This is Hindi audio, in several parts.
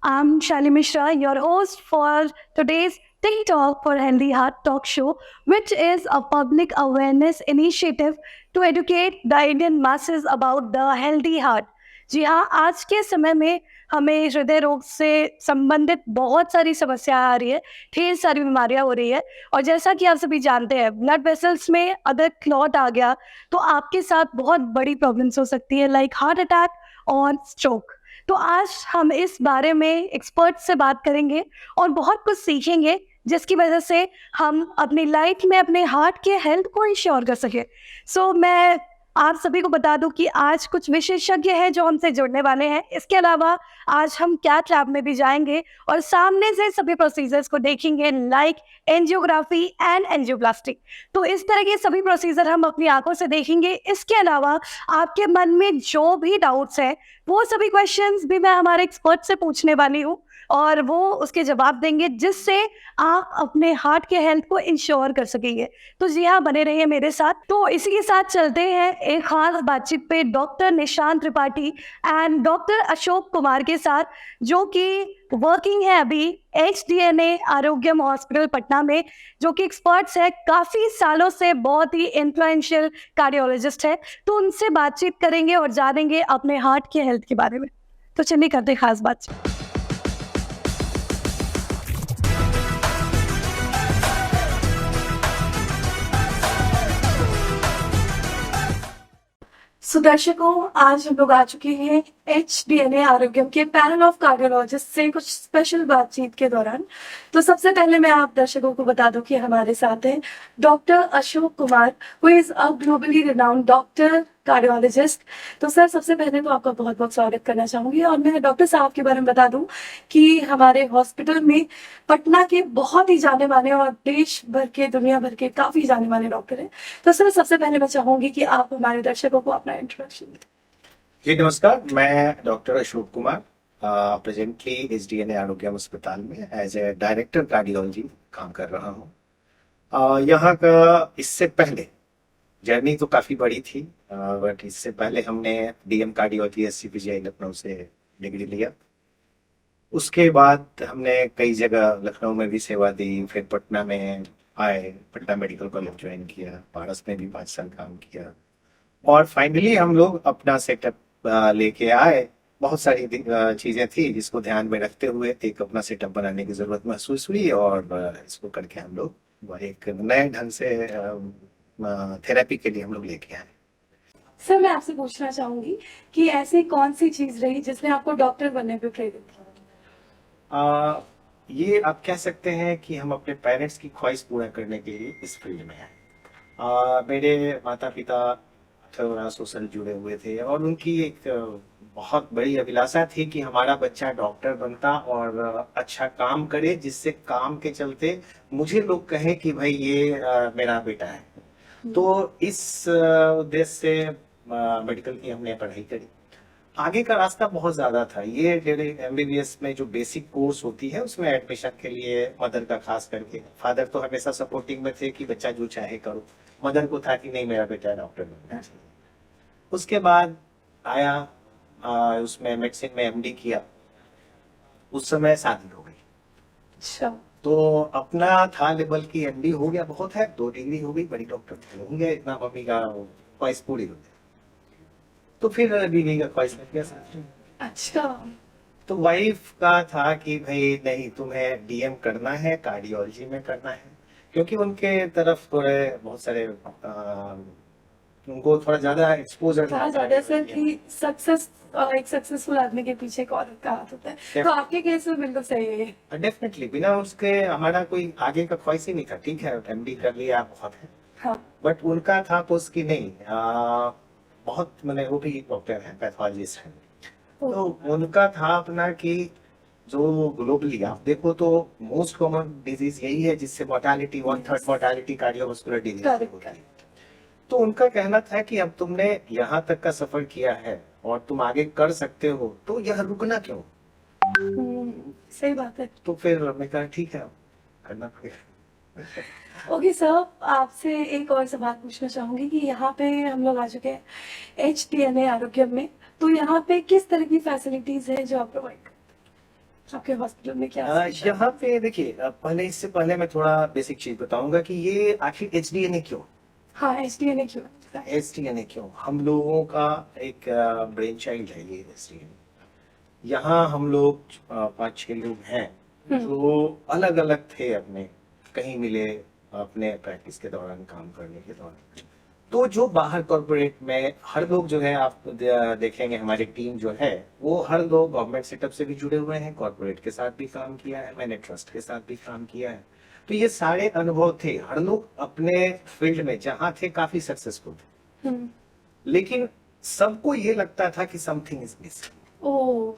I'm Shali Mishra, your host for today's Tea Talk for Healthy Heart talk show, which is a public awareness initiative to educate the Indian masses about the healthy heart. जी हाँ, आज के समय में हमें हृदय रोग से संबंधित बहुत सारी समस्या आ रही है, ढेर सारी बीमारियां हो रही है। और जैसा कि आप सभी जानते हैं, ब्लड वेसल्स में अगर क्लॉट आ गया तो आपके साथ बहुत बड़ी प्रॉब्लम्स हो सकती है, लाइक हार्ट अटैक और स्ट्रोक। तो आज हम इस बारे में एक्सपर्ट से बात करेंगे और बहुत कुछ सीखेंगे, जिसकी वजह से हम अपनी लाइफ में अपने हार्ट के हेल्थ को इंश्योर कर सके। मैं आप सभी को बता दूं कि आज कुछ विशेषज्ञ हैं जो हमसे जुड़ने वाले हैं। इसके अलावा आज हम कैथ लैब में भी जाएंगे और सामने से सभी प्रोसीजर्स को देखेंगे, लाइक एंजियोग्राफी एंड एंजियोप्लास्टी। तो इस तरह के सभी प्रोसीजर हम अपनी आंखों से देखेंगे। इसके अलावा आपके मन में जो भी डाउट्स हैं, वो सभी क्वेश्चंस भी मैं हमारे एक्सपर्ट से पूछने वाली हूँ और वो उसके जवाब देंगे, जिससे आप अपने हार्ट के हेल्थ को इंश्योर कर सकेंगे। तो जी हाँ, बने रहिए मेरे साथ। तो इसी के साथ चलते हैं एक खास बातचीत पे doctor Nishant Tripathi and doctor Ashok Kumar के साथ, जो कि वर्किंग है अभी HDNA आरोग्यम हॉस्पिटल पटना में, जो कि एक्सपर्ट्स है, काफ़ी सालों से बहुत ही इन्फ्लुएंशियल कार्डियोलॉजिस्ट है। तो उनसे बातचीत करेंगे और जानेंगे अपने हार्ट के हेल्थ के बारे में। तो चलिए करते हैं खास बातचीत। दर्शकों, आज हम लोग आ चुके हैं HDNA आरोग्यम के पैनल ऑफ कार्डियोलॉजिस्ट से कुछ स्पेशल बातचीत के दौरान। तो सबसे पहले मैं आप दर्शकों को बता दूं कि हमारे साथ हैं doctor Ashok Kumar, who is a globally renowned doctor cardiologist. तो सर, सबसे पहले तो आपका बहुत बहुत स्वागत करना चाहूंगी। और मैं डॉक्टर साहब के बारे में बता दूं कि हमारे हॉस्पिटल में पटना के बहुत ही जाने माने और देश भर के, दुनिया भर के काफी जाने माने डॉक्टर हैं। तो सर, सबसे पहले मैं चाहूंगी कि आप हमारे दर्शकों को अपना इंट्रोडक्शन दें। जी नमस्कार, मैं doctor Ashok Kumar presently HDNA आरोग्यम अस्पताल में एज ए डायरेक्टर कार्डियोलॉजी काम कर रहा हूँ। यहाँ का इससे पहले जर्नी तो काफ़ी बड़ी थी, बट इससे पहले हमने DM कार्डियोलॉजी SCPGI लखनऊ से डिग्री लिया। उसके बाद हमने कई जगह लखनऊ में भी सेवा दी, फिर पटना में आए, पटना मेडिकल कॉलेज ज्वाइन किया, पारस में भी 5 साल काम किया और फाइनली हम लोग अपना सेटअप लेके आए। बहुत सारी चीजें थी जिसको ध्यान में रखते हुए एक अपना सेटअप बनाने की जरूरत महसूस हुई और इसको करके हम लोग एक नए ढंग से थेरेपी के लिए हम लोग लेके आए। सर, मैं आपसे पूछना चाहूंगी कि ऐसी कौन सी चीज रही जिसने आपको डॉक्टर बनने पे प्रेरित किया? ये आप कह सकते हैं कि हम अपने पेरेंट्स की ख्वाहिश पूरा करने के लिए इस फील्ड में आए। मेरे माता पिता थोड़ा सोशल जुड़े हुए थे और उनकी एक बहुत बड़ी अभिलाषा थी कि हमारा बच्चा डॉक्टर बनता और अच्छा काम करे, जिससे काम के चलते मुझे लोग कहें कि भाई ये मेरा बेटा है। तो इस उद्देश्य से मेडिकल की हमने पढ़ाई करी। आगे का रास्ता बहुत ज्यादा था। ये MBBS में जो बेसिक कोर्स होती है उसमें एडमिशन के लिए मदर का खास करके, फादर तो हमेशा सपोर्टिंग में थे कि बच्चा जो चाहे करो, मदर को था कि नहीं मेरा बेटा डॉक्टर बनना चाहिए। उसके बाद आया, उसमें मेडिसिन में MD किया। उस समय शादी हो गई। अच्छा। तो अपना था लेवल की MD हो गया, बहुत है, 2 डिग्री हो गई, बड़ी डॉक्टर हो गया, इतना मम्मी का ख्वाहिश पूरी हो गई। तो फिर बीवी का ख्वाहिश लग गया साथ। अच्छा। तो वाइफ का था कि भाई नहीं, तुम्हें DM करना है, कार्डियोलॉजी में करना है, क्योंकि उनके तरफ थोड़े बहुत सारे उनको थोड़ा ज्यादा एक्सपोजर कहा जाता है सर कि सक्सेस, एक सक्सेसफुल आदमी के पीछे एक औरत का हाथ होता है। तो आपके केस में बिल्कुल सही है ये। डेफिनेटली, बिना उसके हमारा कोई आगे का ख्वाहिश ही नहीं था। ठीक है, MD कर लिया, बहुत है। हाँ। बट उनका था तो उसकी नहीं, बहुत, मैंने वो भी डॉक्टर है, पैथोलॉजिस्ट है। तो उनका था अपना कि जो ग्लोबली आप देखो तो मोस्ट कॉमन डिजीज यही है जिससे मोर्टालिटी 1/3 मोर्टालिटी कार्डियोवास्कुलर डिजीज होता है। तो उनका कहना था कि अब तुमने यहाँ तक का सफर किया है और तुम आगे कर सकते हो, तो यह रुकना क्यों? सही बात है। तो फिर मैं कहा ठीक है, करना पड़ेगा। ओके सर, आपसे एक और सवाल पूछना चाहूंगी कि यहाँ पे हम लोग आ चुके हैं HDNA आरोग्यम में, तो यहाँ पे किस तरह की फैसिलिटीज है जो आप प्रोवाइड करते आपके हॉस्पिटल में क्या यहाँ पे देखिए, पहले इससे पहले मैं थोड़ा बेसिक चीज बताऊंगा कि ये आखिर HDNA क्यों। हाँ, एसडीएनए क्यों? HDNA क्यों, हम लोगों का एक ब्रेन चाइल्ड है ये HDNA। यहाँ हम लोग 5-6 लोग हैं जो अलग अलग थे, अपने कहीं मिले अपने प्रैक्टिस के दौरान, काम करने के दौरान। तो जो बाहर कॉर्पोरेट में हर लोग जो है, आप देखेंगे हमारी टीम जो है वो हर लोग गवर्नमेंट सेटअप से भी जुड़े हुए हैं, कॉर्पोरेट के साथ भी काम किया है, मैंने ट्रस्ट के साथ भी काम किया है। तो ये सारे अनुभव थे, हर लोग अपने फील्ड में जहाँ थे काफी सक्सेसफुल थे, लेकिन सबको ये लगता था कि something is missing. Oh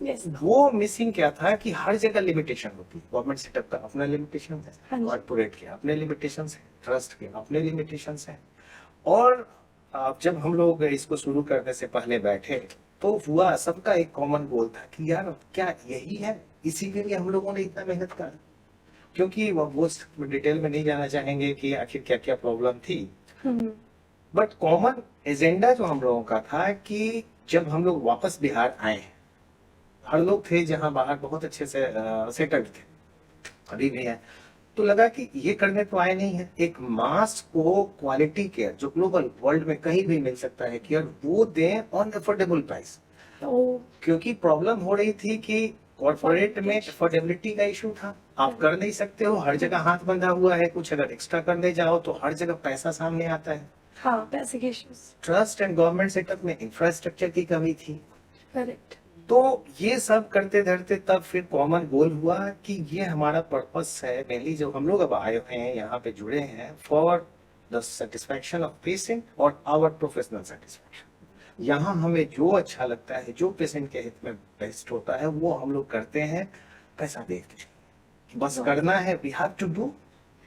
yes. वो मिसिंग क्या था कि हर जगह लिमिटेशन होती है, गवर्नमेंट सेटअप का अपना लिमिटेशन है, हाँ जी। कॉर्पोरेट के अपने लिमिटेशन है, ट्रस्ट के अपने लिमिटेशन है। और जब हम लोग इसको शुरू करने से पहले बैठे तो हुआ, सबका एक कॉमन गोल था कि यार क्या यही है, इसी के लिए हम लोगों ने इतना मेहनत करा। क्योंकि वो डिटेल में नहीं जाना चाहेंगे कि आखिर क्या क्या प्रॉब्लम थी, बट कॉमन एजेंडा जो हम लोगों का था कि जब हम लोग वापस बिहार आए, हर लोग थे जहां बाहर बहुत अच्छे से सेटल्ड थे, अभी भी है, तो लगा कि ये करने तो आए नहीं है, एक मास को क्वालिटी केयर जो ग्लोबल वर्ल्ड में कहीं भी मिल सकता है केयर, वो दें ऑन अफोर्डेबल प्राइस। क्योंकि प्रॉब्लम हो रही थी कि कॉर्पोरेट में अफोर्डेबिलिटी का इशू था, आप कर नहीं सकते हो, हर जगह हाथ बंधा हुआ है, कुछ अगर एक्स्ट्रा करने जाओ तो हर जगह पैसा सामने आता है। हाँ, पैसे के issues. Trust and government setup में इंफ्रास्ट्रक्चर की कमी थी। करेक्ट। तो ये सब करते धरते तब फिर कॉमन गोल हुआ कि ये हमारा पर्पस है, मेनली जो हम लोग अब आए हुए हैं यहाँ पे जुड़े हैं, for the satisfaction of patient और आवर प्रोफेशनल सेटिस्फैक्शन। यहाँ हमें जो अच्छा लगता है, जो पेशेंट के हित में बेस्ट होता है, वो हम लोग करते हैं, पैसा दे के बस करना है, we have to do.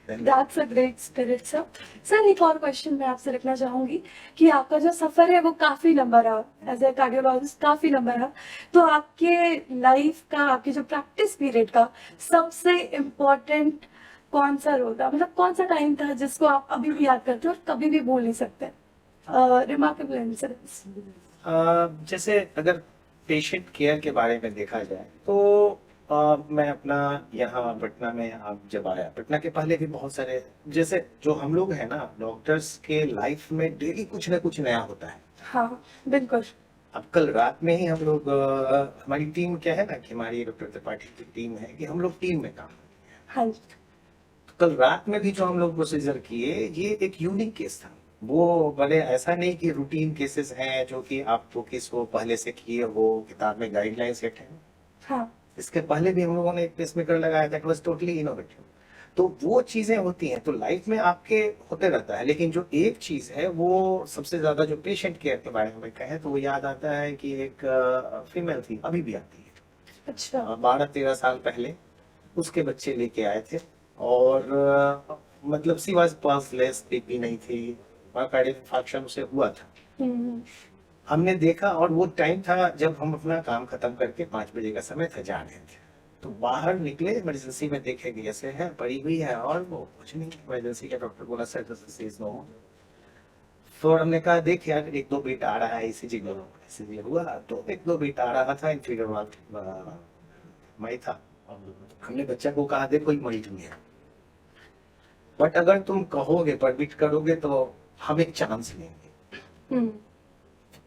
That's a great spirit, sir. Sir, एक और क्वेश्चन मैं आपसे रखना चाहूंगी कि आपका जो सफर है वो काफी लंबा रहा, एज ए कार्डियोलॉजिस्ट काफी लंबा रहा। तो आपके लाइफ का, आपके जो प्रैक्टिस पीरियड का सबसे इम्पोर्टेंट कौन सा रोल था, मतलब कौन सा टाइम था जिसको आप अभी भी याद करते हो और कभी भी भूल नहीं सकते? Remarkable incidence. जैसे अगर पेशेंट केयर के बारे में देखा जाए तो मैं अपना यहाँ पटना में आप जब आया, पटना के पहले भी बहुत सारे, जैसे जो हम लोग हैं ना, डॉक्टर्स के लाइफ में डेली कुछ ना कुछ नया होता है। हाँ बिल्कुल। अब कल रात में ही हम लोग, हमारी टीम क्या है ना कि हमारी डॉक्टर त्रिपाठी की टीम है कि हम लोग टीम में काम करते हैं। हाँ। तो कल रात में भी जो हम लोग प्रोसीजर किए, ये एक यूनिक केस था। वो भले ऐसा नहीं कि रूटीन केसेस हैं जो कि आपको किसको पहले से किए हो, किताब में गाइडलाइन सेट है। हाँ। इसके पहले भी हम लोगों ने एक पेसमेकर लगाया, दैट वाज टोटली इनोवेटिव। तो वो चीजें होती हैं, तो लाइफ में आपके होते रहता है, लेकिन जो एक चीज है वो सबसे ज्यादा जो पेशेंट केयर के बारे में कहें तो वो याद आता है कि एक फीमेल थी, अभी भी आती है। अच्छा। 12-13 साल पहले उसके बच्चे लेके आए थे, और मतलब सी वाज पासलेस, बीपी नहीं थी, कार्डियक इंफार्क्शन उसे हुआ था। हमने देखा, और वो टाइम था जब हम अपना काम खत्म करके 5 बजे का समय था, जा रहे थे, तो बाहर निकले, इमरजेंसी में देखे कि ऐसे है, पड़ी हुई है, और वो कुछ नहीं, इमरजेंसी का डॉक्टर बोला सर दिस इज नो। तो हमने कहा देख यार, 1-2 बीट आ रहा है, इसीलिए हुआ, तो 1-2 बीट आ रहा था, इंफीरियर वाल्व मई था। हमने बच्चा को कहा देखो कोई मरीज नहीं है, बट अगर तुम कहोगे, परमिट करोगे तो हम एक चांस लेंगे।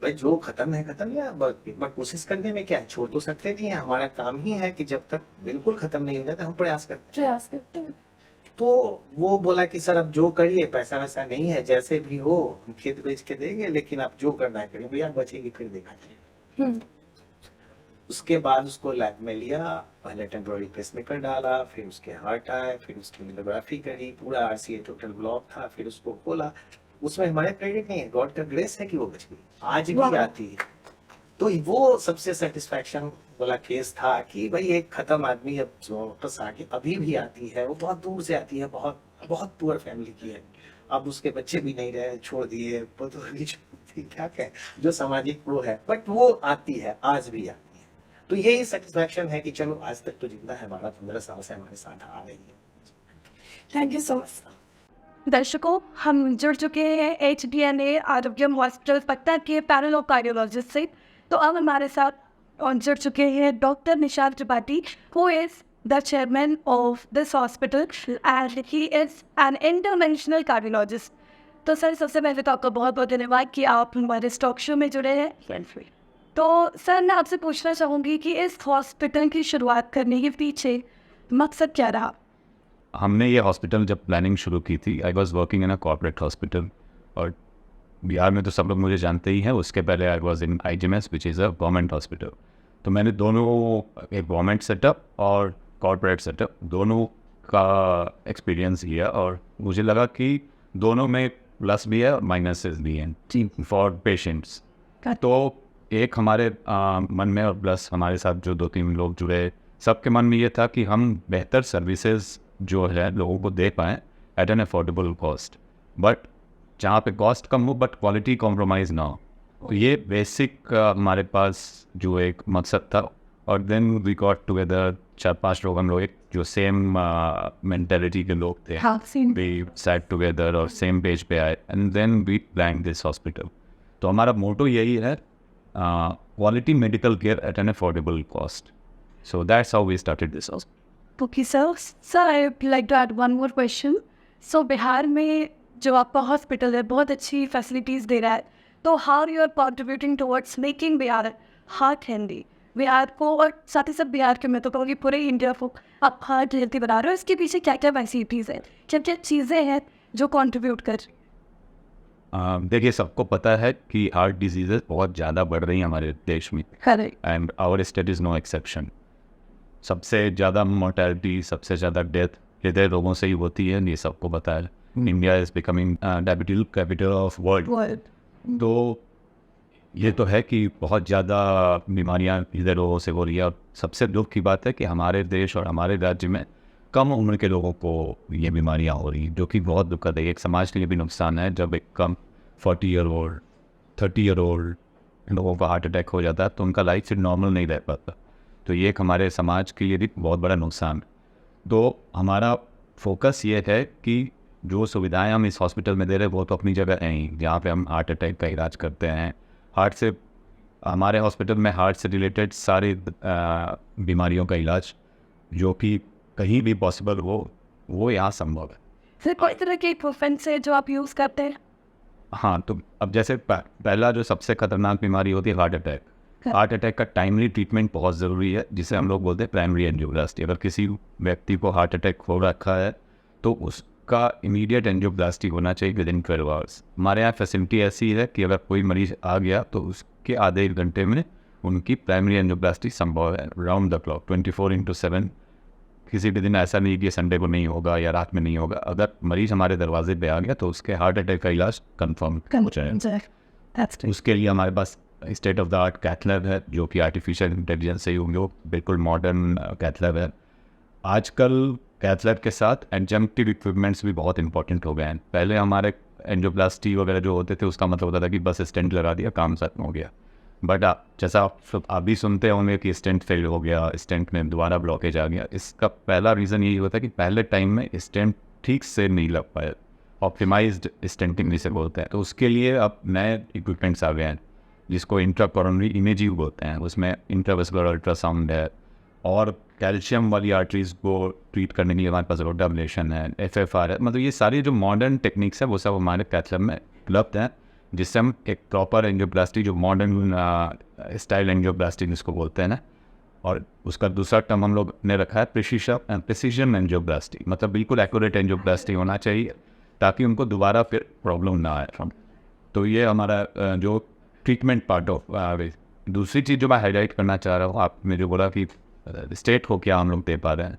भाई जो खत्म है खत्म है, बट कोशिश करने में क्या है, छोड़ तो सकते नहीं है, हमारा काम ही है कि जब तक बिल्कुल खत्म नहीं हो जाता हम प्रयास करते हैं। तो वो बोला कि सर अब जो करिए, पैसा वैसा नहीं है, जैसे भी हो हम खेत बेच के देंगे, लेकिन आप जो करना है करिए, भैया बचेगी फिर देखा जाएगा। उसके बाद उसको लैब में लिया, पहले टेम्पोररी पेसमेकर डाला, फिर उसके हार्ट आए, फिर उसकी एंजियोग्राफी करी, पूरा RCA टोटल ब्लॉक था, फिर उसको खोला। उसमें हमारे क्रेडिट नहीं है, गॉड का ग्रेस है कि वो बच गई, आज भी आती है। तो वो सबसे सेटिस्फैक्शन वाला केस था कि भाई एक खत्म आदमी अब वापस आके अभी भी आती है, वो बहुत दूर से आती है, बहुत बहुत पुअर फैमिली की है, अब उसके बच्चे भी नहीं रहे, छोड़ दिए, क्या कहें, जो सामाजिक वो है, बट वो आती है, आज भी आती है। तो यही सेटिस्फैक्शन है कि चलो आज तक तो जिंदा है, हमारा 15 साल से हमारे साथ आ रही है। Thank you so much. दर्शकों, हम जुड़ चुके हैं HDNA आरोग्यम हॉस्पिटल पटना के पैनल ऑफ कार्डियोलॉजिस्ट से। तो अब हमारे साथ जुड़ चुके हैं doctor Nishant Tripathi, who is the chairman of this hospital and he is an interventional cardiologist. तो सर सबसे पहले तो आपका बहुत बहुत धन्यवाद कि आप हमारे स्टॉक शो में जुड़े हैं। तो सर मैं आपसे पूछना चाहूँगी कि इस हॉस्पिटल की शुरुआत करने के पीछे मकसद क्या रहा? हमने ये हॉस्पिटल जब प्लानिंग शुरू की थी, I was working in a corporate hospital, और बिहार में तो सब लोग मुझे जानते ही हैं। उसके पहले I was in IGMS which is a government hospital. तो मैंने दोनों, एक गवर्नमेंट सेटअप और कॉर्पोरेट सेटअप, दोनों का एक्सपीरियंस किया, और मुझे लगा कि दोनों में प्लस भी है और माइनसेस भी हैं फॉर पेशेंट्स। तो एक हमारे मन में, और प्लस हमारे साथ जो 2-3 लोग जुड़े, सबके मन में ये था कि हम बेहतर सर्विसेज जो है लोगों को दे पाएँ at an affordable cost, but जहाँ पे कॉस्ट कम हो बट क्वालिटी कॉम्प्रोमाइज़ ना हो। तो ये बेसिक हमारे पास जो एक मकसद था। और देन वी गॉट टुगेदर 4-5 लोग, हम लोग एक जो सेम मेंटालिटी के लोग थे, हाँ, same. वी सैट टुगेदर और सेम पेज पे आए, and then we plan this hospital. तो हमारा मोटो यही है, quality medical care at an affordable cost. So that's how we started this hospital. Okay, sir. Sir, I would like to add one more question. So, Bihar में जो आपका हॉस्पिटल है बहुत अच्छी फैसिलिटीज़ दे रहा है, तो how you are contributing towards making Bihar heart healthy? Bihar को और साथ ही साथ बिहार के, मैं तो कहूँगी पूरे इंडिया को आप हार्ट हेल्दी बना रहे हो, इसके पीछे क्या क्या फैसिलिटीज़ हैं, क्या क्या चीज़ें हैं जो कंट्रीब्यूट कर? देखिए, सबको पता है कि हार्ट डिजीज़ेस बहुत ज़्यादा बढ़ रही हैं हमारे देश में, correct. And our state is no exception. सबसे ज़्यादा मोर्टेलिटी, सबसे ज़्यादा डेथ हृदय रोगों से ही होती है, ये सबको पता है। India is becoming diabetes capital of world. तो ये तो है कि बहुत ज़्यादा बीमारियां हृदय रोगों से हो रही है, और सबसे दुख की बात है कि हमारे देश और हमारे राज्य में कम उम्र के लोगों को ये बीमारियां हो रही हैं, जो कि बहुत दुखद है। एक समाज के लिए भी नुकसान है। जब एक कम 40 ईयर ओल्ड 30 ईयर ओल्ड लोगों का हार्ट अटैक हो जाता है तो उनका लाइफ फिर नॉर्मल नहीं रह पाता। तो ये एक हमारे समाज के लिए भी बहुत बड़ा नुकसान है। तो हमारा फोकस ये है कि जो सुविधाएं हम इस हॉस्पिटल में दे रहे हैं वो तो अपनी जगह हैं ही, जहाँ पे हम हार्ट अटैक का इलाज करते हैं। हार्ट से, हमारे हॉस्पिटल में हार्ट से रिलेटेड सारी बीमारियों का इलाज जो कि कहीं भी पॉसिबल हो वो यहाँ संभव है। सर, कोई तरह के इक्विपमेंट्स है जो आप यूज़ करते हैं? हाँ, तो अब जैसे पहला जो सबसे खतरनाक बीमारी होती है हार्ट अटैक। हार्ट अटैक का टाइमली ट्रीटमेंट बहुत ज़रूरी है, जिसे हम लोग बोलते हैं प्राइमरी एंजियोप्लास्टी। अगर किसी व्यक्ति को हार्ट अटैक हो रखा है तो उसका इमीडिएट एंजियोप्लास्टी होना चाहिए विदिन 12 आवर्स। हमारे यहाँ फैसिलिटी ऐसी है कि अगर कोई मरीज़ आ गया तो उसके आधे 1 घंटे में उनकी प्राइमरी एंजियोप्लास्टी संभव है, राउंड द क्लॉक 24/7। किसी भी दिन ऐसा नहीं कि संडे को नहीं होगा या रात में नहीं होगा। अगर मरीज़ हमारे दरवाजे पे आ गया तो उसके हार्ट अटैक का इलाज कंफर्म हो जाएगा। उसके लिए हमारे पास state of the art cath lab है, जो कि आर्टिफिशियल इंटेलिजेंस से ही होंगे, बिल्कुल मॉडर्न कैथ लैब है। आजकल कैथ लैब के साथ एडजंक्टिव इक्विपमेंट्स भी बहुत इंपॉर्टेंट हो गए हैं। पहले हमारे एंजियोप्लास्टी वगैरह जो होते थे उसका मतलब होता था कि बस स्टेंट लगा दिया, काम खत्म हो गया। बट जैसा आप अभी सुनते होंगे कि स्टेंट फेल हो गया, स्टेंट में दोबारा ब्लॉकेज आ गया, इसका पहला रीज़न यही होता है कि पहले टाइम में स्टेंट ठीक से नहीं लग पाया, ऑप्टिमाइज्ड स्टेंटिंग जिसे बोलते हैं। तो उसके लिए अब नए इक्विपमेंट्स आ गए हैं जिसको इंट्राकोरोनरी इमेजिंग बोलते हैं। उसमें इंट्रावेस्कुलर अल्ट्रासाउंड है, और कैल्शियम वाली आर्टरीज को ट्रीट करने के लिए हमारे पास रोटा एब्लेशन है, FFR है। मतलब ये सारी जो मॉडर्न टेक्निक्स है वो सब हमारे कैथ लैब में उपलब्ध हैं, जिससे हम एक प्रॉपर एंजियोप्लास्टी, जो मॉडर्न स्टाइल एंजियोप्लास्टी जिसको बोलते हैं ना, और उसका दूसरा टर्म हम लोग ने रखा है प्रिसीजन एंजियोप्लास्टी। मतलब बिल्कुल एक्यूरेट एंजियोप्लास्टी होना चाहिए ताकि उनको दोबारा फिर प्रॉब्लम ना आए। तो ये हमारा जो ट्रीटमेंट पार्ट ऑफ। दूसरी चीज़ जो मैं हाईलाइट करना चाह रहा हूँ, आपने जो बोला कि स्टेट को क्या हम लोग दे पा रहे हैं,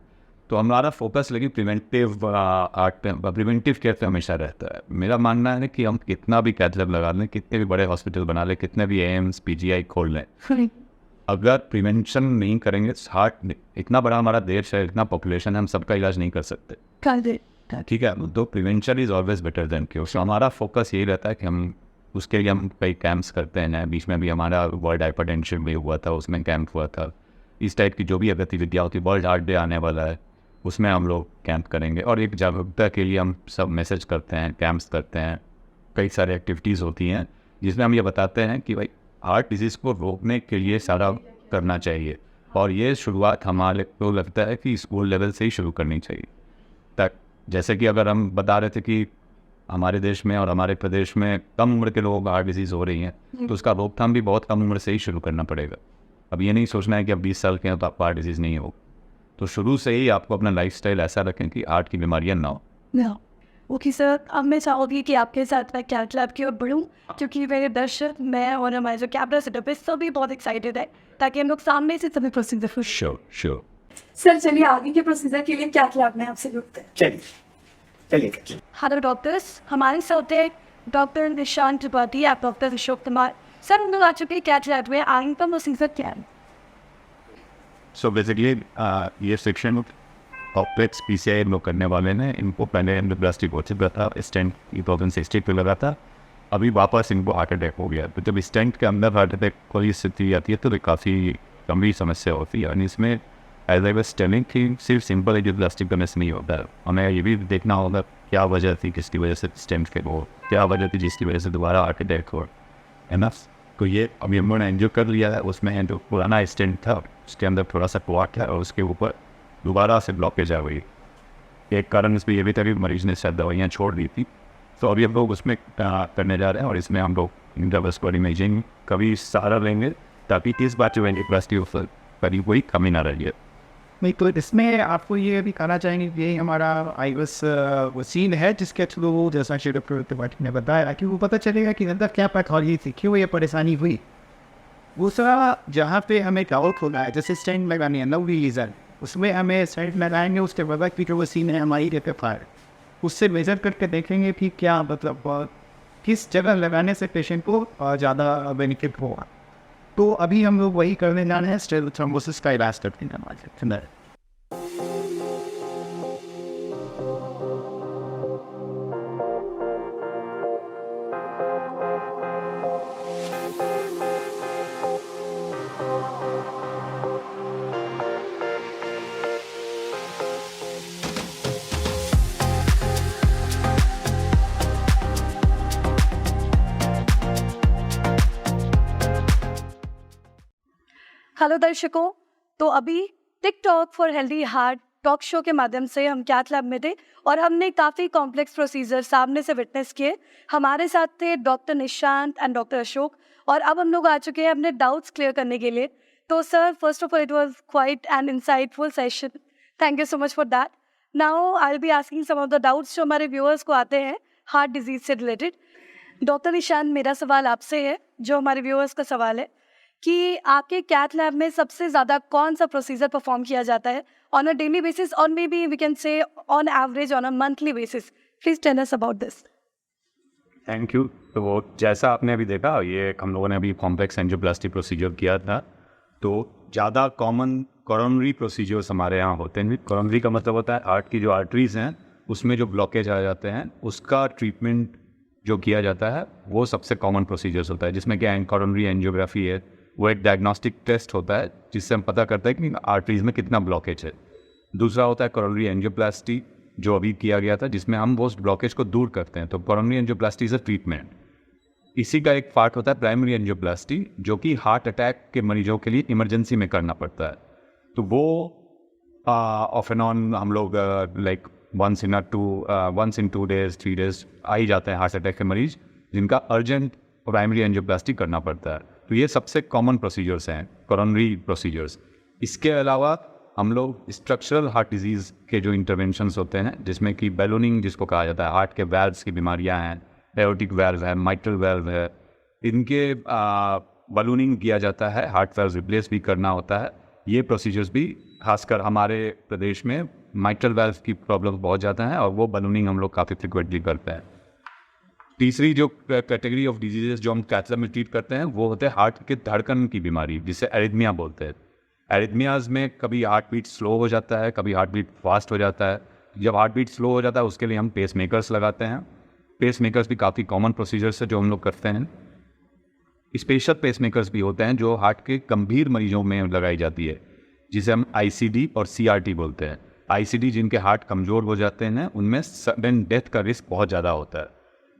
तो हमारा फोकस लेकिन प्रिवेंटिव केयर पे हमेशा रहता है। मेरा मानना है कि हम कितना भी कैथ लैब लगा लें, कितने भी बड़े हॉस्पिटल बना लें, कितने भी AIIMS PGI खोल लें, अगर प्रिवेंशन नहीं करेंगे, हार्ट इतना बड़ा हमारा देश है, इतना पॉपुलेशन है, हम सबका इलाज नहीं कर सकते। ठीक है, तो prevention is always better than cure. So हमारा फोकस यही रहता है कि हम उसके लिए हम कई कैंप्स करते हैं। बीच में भी हमारा वर्ल्ड हाइपरटेंशन डे हुआ था, उसमें कैंप हुआ था। इस टाइप की जो भी गतिविधियाँ होती, वर्ल्ड हार्ट डे आने वाला है, उसमें हम लोग कैंप करेंगे। और एक जागरूकता के लिए हम सब मैसेज करते हैं, कैंप्स करते हैं, कई सारे एक्टिविटीज़ होती हैं जिसमें हम ये बताते हैं कि भाई हार्ट डिजीज़ को रोकने के लिए सारा करना चाहिए। और ये शुरुआत हमारे को लगता है कि स्कूल लेवल से ही शुरू करनी चाहिए। तक जैसे कि अगर हम बता रहे थे कि हमारे देश में और हमारे प्रदेश में कम उम्र के लोगों को हार्ट डिजीज़ हो रही हैं, तो उसका रोकथाम भी बहुत कम उम्र से ही शुरू करना पड़ेगा। अब ये नहीं सोचना है कि अब 20 साल के हैं तो आपको हार्ट डिजीज़ नहीं हो। तो शुरू से ही आपको अपना लाइफस्टाइल ऐसा रखें कि हार्ट की बीमारियां ना हो। ओके सर, अब मैं चाहूँगी कि आपके साथ मैं कैथ लैब की ओर बढ़ूँ, क्योंकि मेरे दर्शक, मैं और हमारे जो कैमरा सेटअप है सभी बहुत एक्साइटेड है, ताकि हम लोग सामने से सभी प्रोसीजर। श्योर। सर चलिए आगे के प्रोसीजर के लिए कैथ लैब में आपसे जुड़ते हैं। चलिए। हेलो डॉक्टर्स, हमारे साथ है डॉक्टर निशांत त्रिपाठी, आप डॉक्टर अशोक कुमार। सर हम लोग आ चुके हैं कैथ लैब में, आगे का प्रोसीजर क्या है? सो बेसिकली ये सेक्शन कॉम्प्लेक्स PCI लोग करने वाले हैं। इनको पहले एंजियोप्लास्टी कोच था, स्टेंट 2016 पे लगा था, अभी वापस इनको हार्ट अटैक हो गया। तो जब स्टेंट के अंदर हार्ट अटैक कोई स्थिति आती है तो ये काफ़ी गंभीर समस्या होती है। और इसमें एज आई वाज टेलिंग कि सिर्फ सिंपल एंजियोप्लास्टी करने से नहीं होता है, हमें ये भी देखना होगा क्या वजह थी, किसकी वजह से स्टेंट के हो, क्या वजह थी जिसकी वजह से दोबारा हार्ट अटैक हो, है ना। तो ये अभी हम लोगों ने एंजियो कर लिया है, उसमें जो पुराना स्टेंट था उसके अंदर थोड़ा सा क्लॉट है और उसके ऊपर दोबारा से ब्लॉकेज आ गई। एक कारण इसमें ये भी था कि मरीज ने शायद दवाइयाँ छोड़ दी थी। तो अभी हम लोग उसमें करने जा रहे हैं और इसमें हम लोग इंट्रावेस्कुलर इमेजिंग का भी सहारा लेंगे ताकि इस बात जो एंजियोप्लास्टी करीब कोई कमी ना रही है। नहीं, तो इसमें आपको ये भी कहना चाहेंगे कि हमारा आईवस वो सीन है जिसके थ्रू, जैसा कि डॉक्टर त्रिपाठी ने बताया, कि वो पता चलेगा कि अंदर क्या पैथोलॉजी थी, क्यों ये परेशानी हुई। दूसरा, जहाँ पे हमें डाउट होना है, जैसे स्टेंट लगानी है, नो रीजन, उसमें हमें स्टेंट लगाएंगे, उसके बाद की जो वो सीन है हमारी रेक्टिफायर, उससे मेजर करके देखेंगे कि क्या मतलब किस जगह लगाने से पेशेंट को ज़्यादा बेनिफिट होगा। तो अभी हम लोग वही करने जाने हैं, स्टेल थ्रोम्बोसिस का इलाज करते हैं हमारे अंदर। हेलो दर्शकों, तो अभी TikTok for healthy heart talk show के माध्यम से हम कैथ लैब में थे और हमने काफ़ी कॉम्प्लेक्स प्रोसीजर सामने से विटनेस किए। हमारे साथ थे doctor Nishant and doctor Ashok, और अब हम लोग आ चुके हैं अपने डाउट्स क्लियर करने के लिए। तो sir, first of all it was quite an insightful session, thank you so much for that. Now I will be asking some of the doubts जो हमारे व्यूअर्स को आते हैं हार्ट डिजीज से रिलेटेड। डॉक्टर निशांत, मेरा सवाल आपसे है, जो हमारे व्यूअर्स का सवाल है कि आपके कैथ लैब में सबसे ज़्यादा कौन सा प्रोसीजर परफॉर्म किया जाता है ऑन अ डेली बेसिस, और maybe we can say on average on a monthly basis? Please tell us about this. Thank you. तो वो जैसा आपने अभी देखा, ये हम लोगों ने अभी कॉम्प्लेक्स एंजियोप्लास्टी प्रोसीजर किया था। तो ज़्यादा कॉमन कोरोनरी प्रोसीजर्स हमारे यहाँ होते हैं। कोरोनरी का मतलब होता है हार्ट की जो आर्टरीज़ हैं उसमें जो ब्लॉकेज आ जाते हैं उसका ट्रीटमेंट जो किया जाता है वो सबसे कॉमन प्रोसीजर्स होता है, जिसमें क्या कोरोनरी एंजियोग्राफी है, वो एक डायग्नोस्टिक टेस्ट होता है जिससे हम पता करते हैं कि आर्टरीज में कितना ब्लॉकेज है। दूसरा होता है कोरोनरी एंजियोप्लास्टी, जो अभी किया गया था, जिसमें हम वो ब्लॉकेज को दूर करते हैं। तो coronary angioplasty is a treatment. इसी का एक पार्ट होता है प्राइमरी एंजियोप्लास्टी, जो कि हार्ट अटैक के मरीजों के लिए इमरजेंसी में करना पड़ता है। तो वो ऑफ एंड ऑन हम लोग like once in 2 days 3 days आ ही जाते हैं हार्ट अटैक के मरीज, जिनका अर्जेंट प्राइमरी एंजियोप्लास्टी करना पड़ता है। तो ये सबसे कॉमन प्रोसीजर्स हैं, कोरोनरी प्रोसीजर्स। इसके अलावा हम लोग स्ट्रक्चरल हार्ट डिजीज़ के जो इंटरवेंशंस होते हैं, जिसमें कि बैलूनिंग जिसको कहा जाता है, हार्ट के वैल्व्स की बीमारियां हैं, एओर्टिक वैल्व है, माइट्रल वैल्व है, इनके बैलूनिंग किया जाता है, हार्ट वैल्व रिप्लेस भी करना होता है। ये प्रोसीजर्स भी खासकर हमारे प्रदेश में माइट्रल वैल्व की प्रॉब्लम बहुत ज़्यादा है और वो बैलूनिंग हम लोग काफ़ी फ्रिक्वेंटली करते हैं। तीसरी जो कैटेगरी ऑफ डिजीजेस जो हम कैथ लैब में ट्रीट करते हैं वो होते हैं हार्ट के धड़कन की बीमारी, जिसे एरिथमिया बोलते हैं। एरिथमियाज में कभी हार्ट बीट स्लो हो जाता है, कभी हार्ट बीट फास्ट हो जाता है। जब हार्ट बीट स्लो हो जाता है उसके लिए हम पेस मेकर्स लगाते हैं। पेस मेकर्स भी काफ़ी कॉमन प्रोसीजर्स है जो हम लोग करते हैं। स्पेशल पेस मेकर्स भी होते हैं जो हार्ट के गंभीर मरीजों में लगाई जाती है, जिसे हम ICD और CRT बोलते हैं। ICD जिनके हार्ट कमज़ोर हो जाते हैं, उनमें सडन डेथ का रिस्क बहुत ज़्यादा होता है,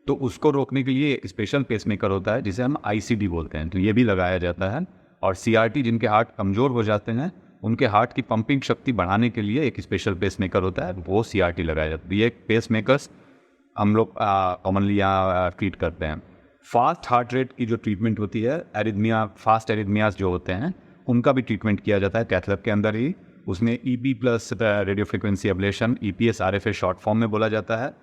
तो उसको रोकने के लिए एक स्पेशल पेसमेकर होता है जिसे हम ICD बोलते हैं, तो ये भी लगाया जाता है। और CRT जिनके हार्ट कमज़ोर हो जाते हैं उनके हार्ट की पंपिंग शक्ति बढ़ाने के लिए एक स्पेशल पेसमेकर होता है, वो CRT लगाया जाता है। ये पेसमेकर्स हम लोग कॉमनली यहाँ ट्रीट करते हैं। फास्ट हार्ट रेट की जो ट्रीटमेंट होती है, एरिथमिया, फास्ट एरिथमियाज जो होते हैं उनका भी ट्रीटमेंट किया जाता है कैथ लैब के अंदर ही। उसमें EP plus radio frequency ablation, EPS RFA short form में बोला जाता है,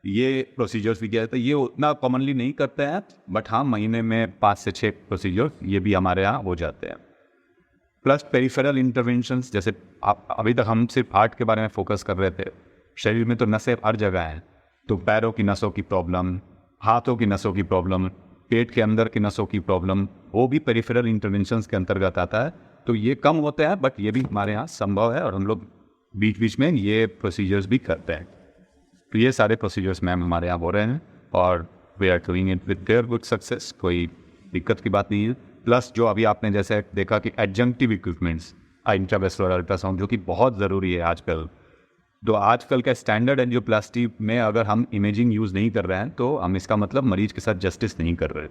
ये प्रोसीजर्स भी किया जाता है। ये उतना कॉमनली नहीं करते हैं, बट हाँ महीने में 5 से 6 प्रोसीजर ये भी हमारे यहाँ हो जाते हैं। प्लस पेरिफेरल इंटरवेंशंस, जैसे आप अभी तक हम सिर्फ हार्ट के बारे में फोकस कर रहे थे, शरीर में तो नसें हर जगह हैं, तो पैरों की नसों की प्रॉब्लम, हाथों की नसों की प्रॉब्लम, पेट के अंदर की नसों की प्रॉब्लम, वो भी पेरिफेरल इंटरवेंशंस के अंतर्गत आता है। तो ये कम होते हैं, बट ये भी हमारे यहाँ संभव है और हम लोग बीच बीच में ये प्रोसीजर्स भी करते हैं। तो ये सारे प्रोसीजर्स मैम हमारे यहाँ हो रहे हैं और we are doing it with very good success, कोई दिक्कत की बात नहीं है। प्लस जो अभी आपने जैसे देखा कि एडजंक्टिव इक्विपमेंट्स, इंट्रावेस्कुलर अल्ट्रासाउंड जो कि बहुत ज़रूरी है आजकल, तो आजकल का स्टैंडर्ड एंजियोप्लास्टी में अगर हम इमेजिंग यूज़ नहीं कर रहे हैं तो हम इसका मतलब मरीज के साथ जस्टिस नहीं कर रहे।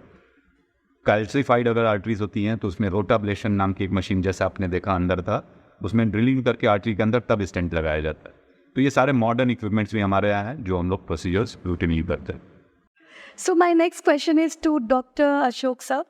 कैल्सिफाइड अगर आर्टरीज होती हैं तो उसमें रोटाब्लेशन नाम की एक मशीन, जैसे आपने देखा अंदर था, उसमें ड्रिलिंग करके आर्टरी के अंदर तब स्टेंट लगाया जाता है। तो ये सारे मॉडर्न इक्विपमेंट्स भी हमारे यहाँ हैं जो हम लोग प्रोसीजर्स रूटीनली करते हैं। So my next question is to doctor Ashok sir.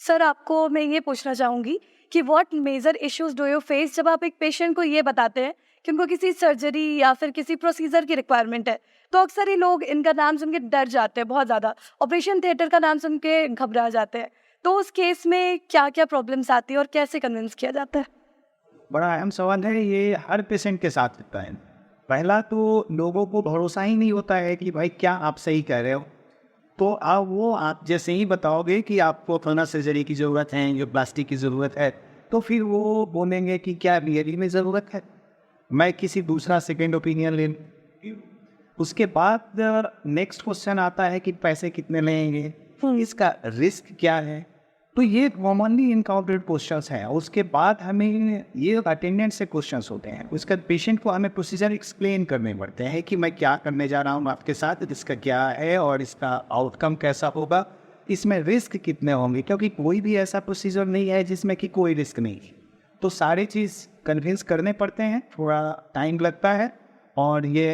Sir, आपको मैं ये पूछना चाहूँगी कि what major issues do you face जब आप एक पेशेंट को ये बताते हैं कि उनको किसी सर्जरी या फिर किसी प्रोसीजर की रिक्वायरमेंट है, तो अक्सर ही लोग इनका नाम सुन के डर जाते हैं बहुत ज़्यादा, ऑपरेशन थिएटर का नाम सुन के घबरा जाते हैं। तो उस केस में क्या क्या प्रॉब्लम्स आती है और कैसे कन्विंस किया जाता है? बड़ा अहम सवाल है, ये हर पेशेंट के साथ होता है। पहला तो लोगों को भरोसा ही नहीं होता है कि भाई क्या आप सही कह रहे हो, तो आप जैसे ही बताओगे कि आपको फलाना सर्जरी की ज़रूरत है, जो प्लास्टिक की ज़रूरत है, तो फिर वो बोलेंगे कि क्या रियली में ज़रूरत है, मैं किसी दूसरा सेकेंड ओपिनियन ले लूं। उसके बाद नेक्स्ट क्वेश्चन आता है कि पैसे कितने लेंगे, इसका रिस्क क्या है। तो ये कॉमनली इनकाउंटर्ड क्वेश्चंस हैं। उसके बाद हमें ये अटेंडेंट से क्वेश्चंस होते हैं, उसके बाद पेशेंट को हमें प्रोसीजर एक्सप्लेन करने पड़ते हैं कि मैं क्या करने जा रहा हूँ आपके साथ, इसका क्या है और इसका आउटकम कैसा होगा, इसमें रिस्क कितने होंगे, क्योंकि कोई भी ऐसा प्रोसीजर नहीं है जिसमें कि कोई रिस्क नहीं है। तो सारी चीज़ कन्विंस करने पड़ते हैं, थोड़ा टाइम लगता है, और ये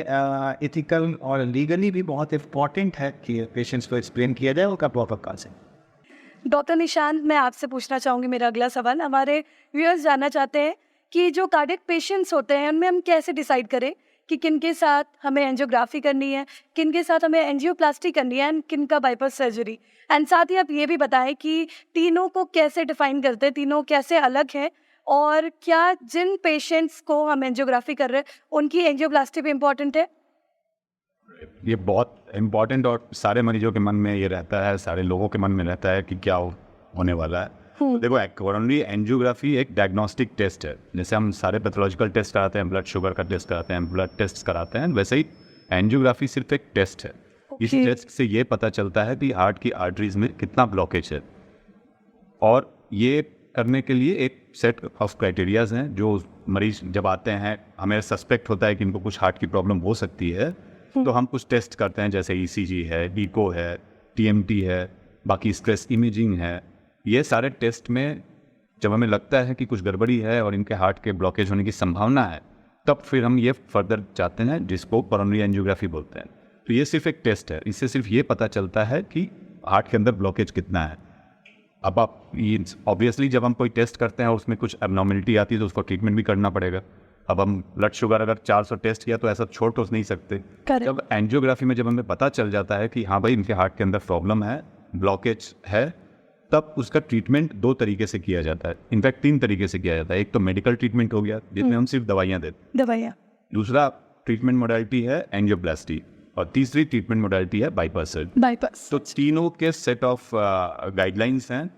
एथिकल और लीगली भी बहुत इम्पॉर्टेंट है कि पेशेंट्स को एक्सप्लेन किया जाए उनका प्रॉपर कॉन्सेप्ट। डॉक्टर निशांत, मैं आपसे पूछना चाहूँगी, मेरा अगला सवाल, हमारे व्यूअर्स जानना चाहते हैं कि जो कार्डियक पेशेंट्स होते हैं उनमें हम कैसे डिसाइड करें कि किन के साथ हमें एंजियोग्राफी करनी है, किन के साथ हमें एंजियोप्लास्टी करनी है एंड किन का बाईपास सर्जरी। एंड साथ ही आप ये भी बताएं कि तीनों को कैसे डिफाइन करते हैं, तीनों कैसे अलग हैं, और क्या जिन पेशेंट्स को हम एंजियोग्राफी कर रहे हैं उनकी एंजियोप्लास्टी भी इम्पॉर्टेंट है? ये बहुत इम्पॉर्टेंट और सारे मरीजों के मन में ये रहता है, सारे लोगों के मन में रहता है कि क्या होने वाला है। तो देखो, कोरोनरी एंजियोग्राफी एक डायग्नोस्टिक टेस्ट है। जैसे हम सारे पैथोलॉजिकल टेस्ट कराते हैं, ब्लड शुगर का टेस्ट कराते हैं, ब्लड टेस्ट कराते हैं, वैसे ही एंजियोग्राफी सिर्फ एक टेस्ट है। इस टेस्ट से ये पता चलता है कि हार्ट की आर्टरीज में कितना ब्लॉकेज है, और ये करने के लिए एक सेट ऑफ क्राइटेरियाज हैं। जो मरीज जब आते हैं, हमें सस्पेक्ट होता है कि इनको कुछ हार्ट की प्रॉब्लम हो सकती है, तो हम कुछ टेस्ट करते हैं, जैसे ECG है, ईको है, TMT है, बाकी स्ट्रेस इमेजिंग है। ये सारे टेस्ट में जब हमें लगता है कि कुछ गड़बड़ी है और इनके हार्ट के ब्लॉकेज होने की संभावना है, तब फिर हम ये फर्दर जाते हैं, जिसको कोरोनरी एंजियोग्राफी बोलते हैं। तो ये सिर्फ एक टेस्ट है, इससे सिर्फ ये पता चलता है कि हार्ट के अंदर ब्लॉकेज कितना है। अब आप ऑब्वियसली जब हम कोई टेस्ट करते हैं और उसमें कुछ एबनॉर्मलिटी आती है तो उसको ट्रीटमेंट भी करना पड़ेगा। अब हम ब्लड शुगर अगर 400 टेस्ट किया तो ऐसा छोड़ तो नहीं सकते। जब एंजियोग्राफी में जब हमें पता चल जाता है कि हाँ भाई इनके हार्ट के अंदर प्रॉब्लम है, ब्लॉकेज है, तब उसका ट्रीटमेंट 2 तरीके से किया जाता है, इनफैक्ट 3 तरीके से किया जाता है। एक तो मेडिकल ट्रीटमेंट हो गया, जिसमें हम सिर्फ दवाइयाँ देते हैं। दूसरा ट्रीटमेंट मोडालिटी है एंजियोप्लास्टी, और तीसरी ट्रीटमेंट मोडालिटी है बाईपास। तो तीनों के सेट ऑफ गाइडलाइंस हैं।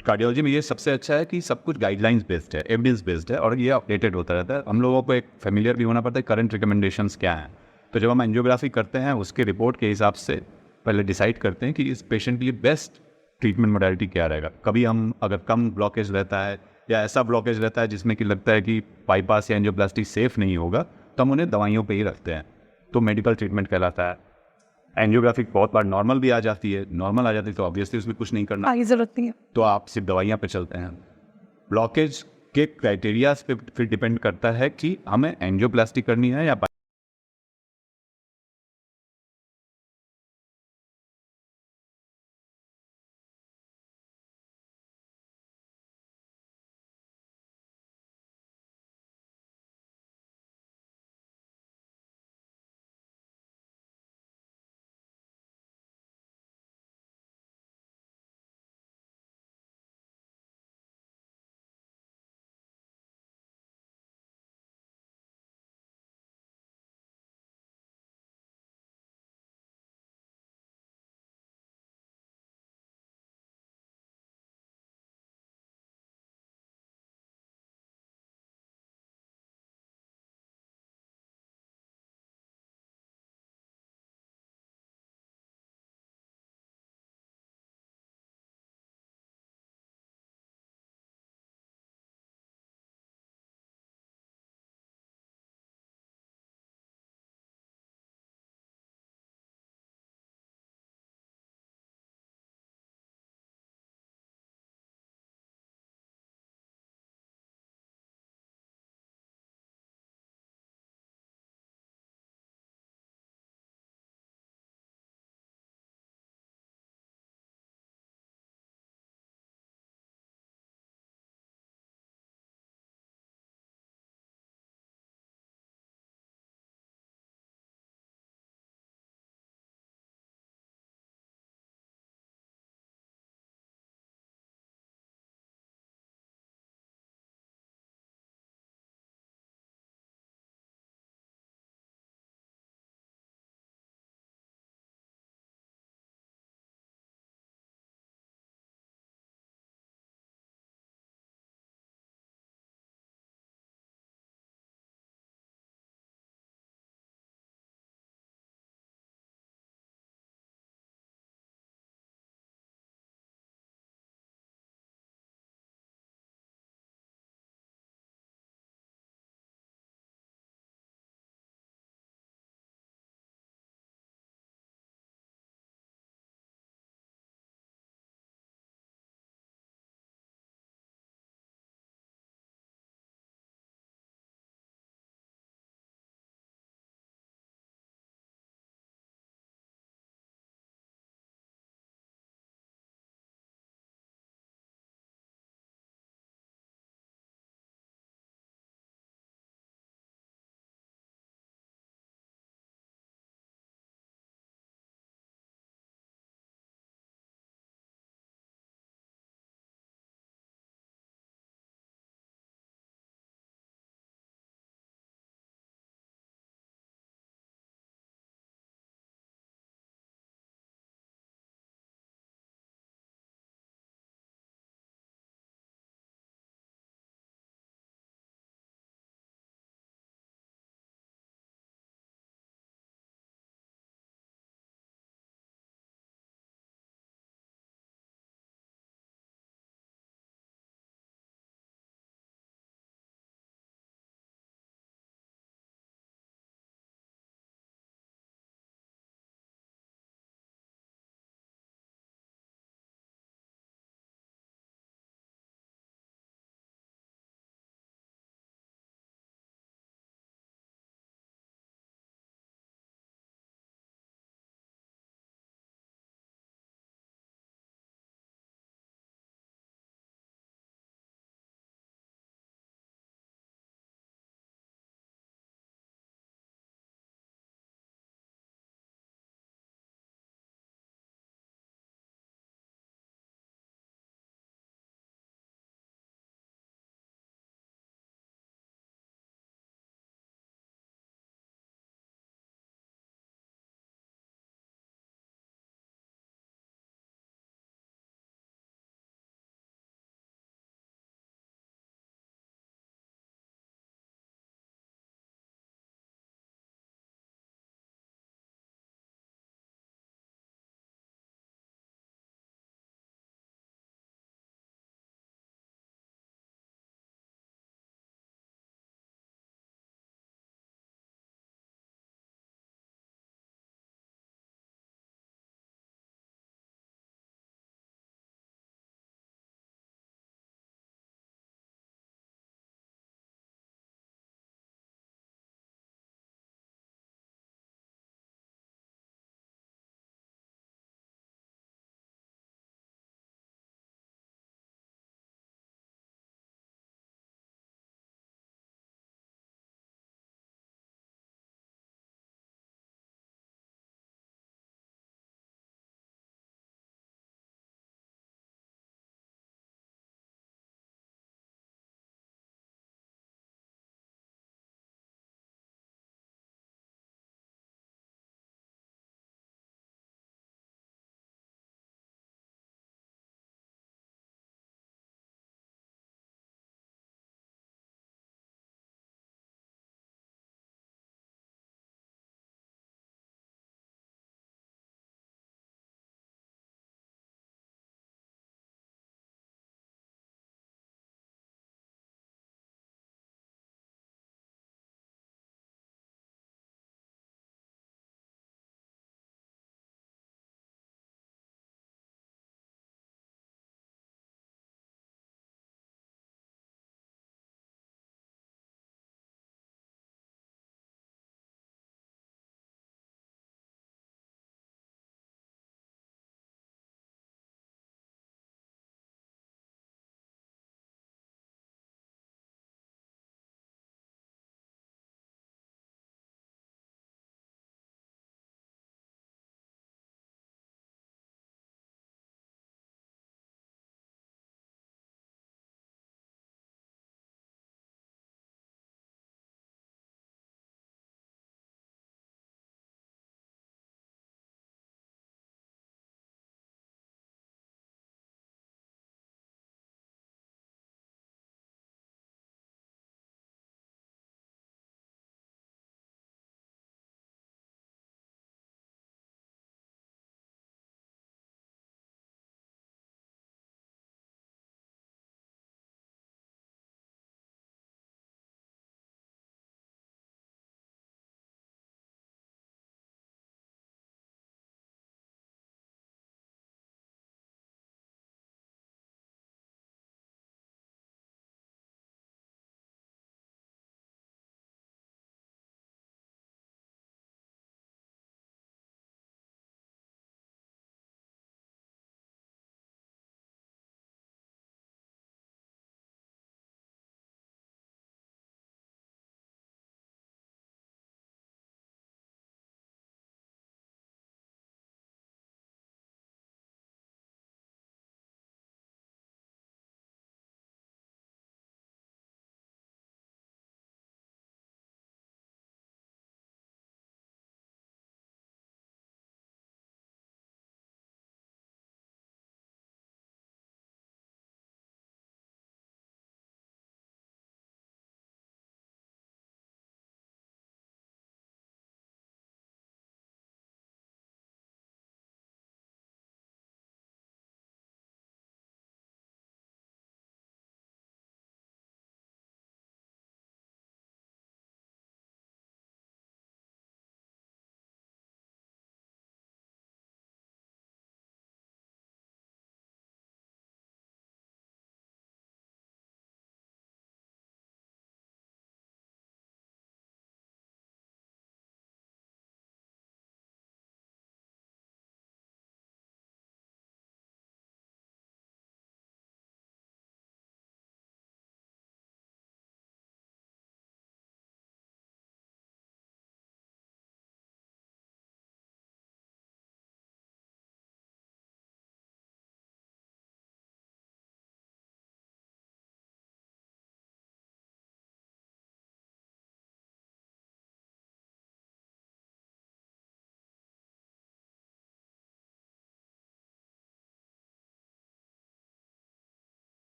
कार्डियोलॉजी में ये सबसे अच्छा है कि सब कुछ गाइडलाइंस बेस्ड है, एविडेंस बेस्ड है, और ये अपडेटेड होता रहता है। हम लोगों को एक फेमिलियर भी होना पड़ता है करंट रिकमेंडेशंस क्या हैं। तो जब हम एंजियोग्राफी करते हैं, उसके रिपोर्ट के हिसाब से पहले डिसाइड करते हैं कि इस पेशेंट के लिए बेस्ट ट्रीटमेंट मोडालिटी क्या रहेगा। कभी हम अगर कम ब्लॉकेज रहता है या ऐसा ब्लॉकेज रहता है जिसमें कि लगता है कि बाईपास या एंजियोप्लास्टी सेफ नहीं होगा, तो हम उन्हें दवाइयों पे ही रखते हैं, तो मेडिकल ट्रीटमेंट कहलाता है। एंजियोग्राफी बहुत बार नॉर्मल भी आ जाती है, नॉर्मल आ जाती है तो ऑब्वियसली उसमें कुछ नहीं करना, आगे जरूरत नहीं है, तो आप सिर्फ दवाइयाँ पे चलते हैं। ब्लॉकेज के क्राइटेरियाज पे फिर डिपेंड करता है कि हमें एंजियोप्लास्टी करनी है या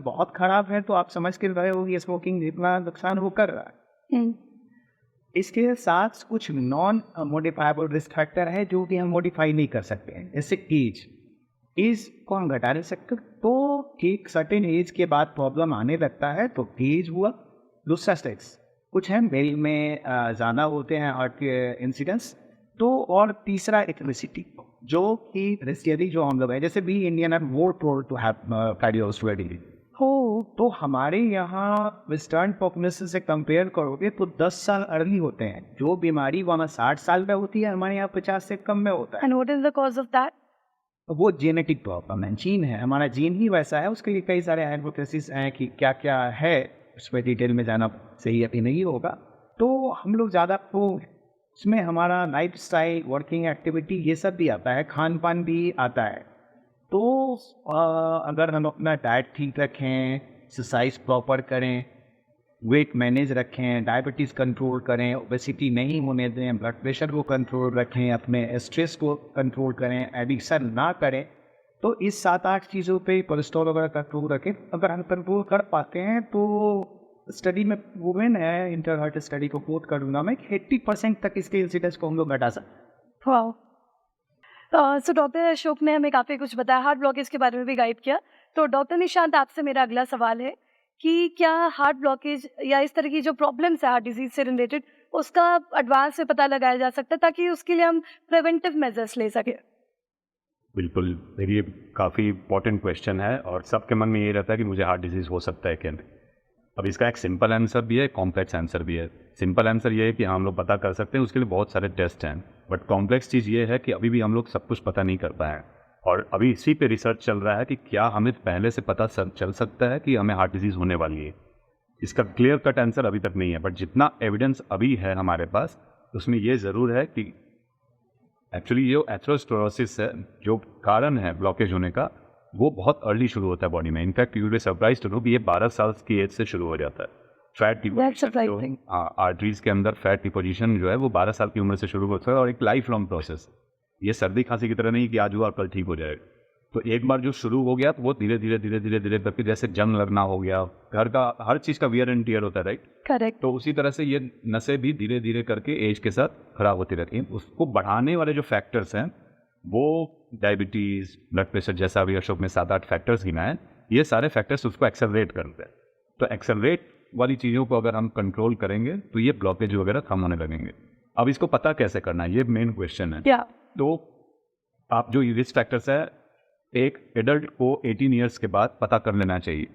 बहुत खराब है तो आप समझ के रहे हो कि स्मोकिंग जितना नुकसान वो कर रहा है। इसके साथ कुछ नॉन मॉडिफाइबल रिस्क फैक्टर है जो कि हम मॉडिफाई नहीं कर सकते हैं, जैसे एज को हम घटा नहीं सकते, तो एक सर्टेन एज के बाद प्रॉब्लम आने लगता है, तो एज हुआ। दूसरा स्टेक्स कुछ है मेल में ज़्यादा होते हैं हार्ट के इंसिडेंट्स, तो और तीसरा इथनिसिटी जो कि रेसियली जो हम लोग हैं, जैसे भी Indian are more prone to have cardiovascular हो, तो हमारे यहाँ वेस्टर्न पॉपुलेशन से कंपेयर करोगे तो 10 साल अर्ली होते हैं। जो बीमारी वहाँ 60 साल में होती है, हमारे यहाँ 50 से कम में होता है। And what is the cause of that? वो जेनेटिक प्रॉब्लम है, जीन है, हमारा जीन ही वैसा है। उसके लिए कई सारे हाइपोथेसिस हैं कि क्या क्या है, उसमें डिटेल में जाना सही अभी नहीं होगा। तो हम लोग ज़्यादा उसमें हमारा लाइफ स्टाइल, वर्किंग एक्टिविटी, ये सब भी आता है, खान पान भी आता है। तो अगर हम अपना डाइट ठीक रखें, एक्सरसाइज प्रॉपर करें, वेट मैनेज रखें, डायबिटीज़ कंट्रोल करें, ओबेसिटी नहीं होने दें, ब्लड प्रेशर को कंट्रोल रखें, अपने स्ट्रेस को कंट्रोल करें, एडिक्शन ना करें, तो इस 7-8 चीज़ों पे कोलेस्ट्रॉल वगैरह कंट्रोल रखें। अगर हम कंट्रोल कर पाते हैं तो स्टडी में वुमेन है, इंटर हार्ट स्टडी को कोट करूँगा मैं, 80% तक इसके इंसिडेंस को हम लोग घटा सकते। वाओ। सो डॉक्टर अशोक ने हमें काफ़ी कुछ बताया, हार्ट ब्लॉकेज के बारे में भी गाइड किया। तो डॉक्टर निशांत, आपसे मेरा अगला सवाल है कि क्या हार्ट ब्लॉकेज या इस तरह की जो प्रॉब्लम्स है हार्ट डिजीज से रिलेटेड, उसका एडवांस से पता लगाया जा सकता है ताकि उसके लिए हम प्रिवेंटिव मेजर्स ले सकें? बिल्कुल, मेरी ये काफ़ी इंपॉर्टेंट क्वेश्चन है और सबके मन में ये रहता है कि मुझे हार्ट डिजीज़ हो सकता है क्या नहीं। अब इसका एक सिंपल आंसर भी है, कॉम्प्लेक्स आंसर भी है। सिंपल आंसर ये है कि हम लोग पता कर सकते हैं, उसके लिए बहुत सारे टेस्ट हैं। बट कॉम्प्लेक्स चीज़ ये है कि अभी भी हम लोग सब कुछ पता नहीं कर पाए हैं, और अभी इसी पे रिसर्च चल रहा है कि क्या हमें पहले से पता चल सकता है कि हमें हार्ट डिजीज़ होने वाली है। इसका क्लियर कट आंसर अभी तक नहीं है, बट जितना एविडेंस अभी है हमारे पास, उसमें ये ज़रूर है कि एक्चुअली ये एथेरोस्क्लेरोसिस है, जो कारण है ब्लॉकेज होने का, वो बहुत अर्ली शुरू होता है बॉडी में। In fact you will be surprised to know कि ये 12 साल की एज से शुरू हो जाता है। फैट डिपोजिशन, आर्टरीज के अंदर फैट डिपोजिशन जो है वो 12 साल की उम्र से शुरू होता है, और एक लाइफ लॉन्ग प्रोसेस। ये सर्दी खांसी की तरह नहीं कि आज हुआ और कल ठीक हो जाएगा। तो एक बार जो शुरू हो गया तो वो धीरे धीरे करके, जैसे जंग लगना हो गया, घर का हर चीज़ का वियर एंड टियर होता है, राइट? करेक्ट। तो उसी तरह से ये नसें भी धीरे धीरे करके एज के साथ खराब होती रहती हैं। उसको बढ़ाने वाले जो फैक्टर्स हैं वो डायबिटीज़, ब्लड प्रेशर, जैसा अभी अशोक ने 7-8 फैक्टर्स गिनाए, ये सारे फैक्टर्स उसको एक्सेलरेट करते हैं। तो एक्सेलरेट वाली चीज़ों को अगर हम कंट्रोल करेंगे तो ये ब्लॉकेज वगैरह कम होने लगेंगे। अब इसको पता कैसे करना है, ये मेन क्वेश्चन है। तो आप जो रिस्क फैक्टर्स है, एक एडल्ट को 18 ईयर्स के बाद पता कर लेना चाहिए।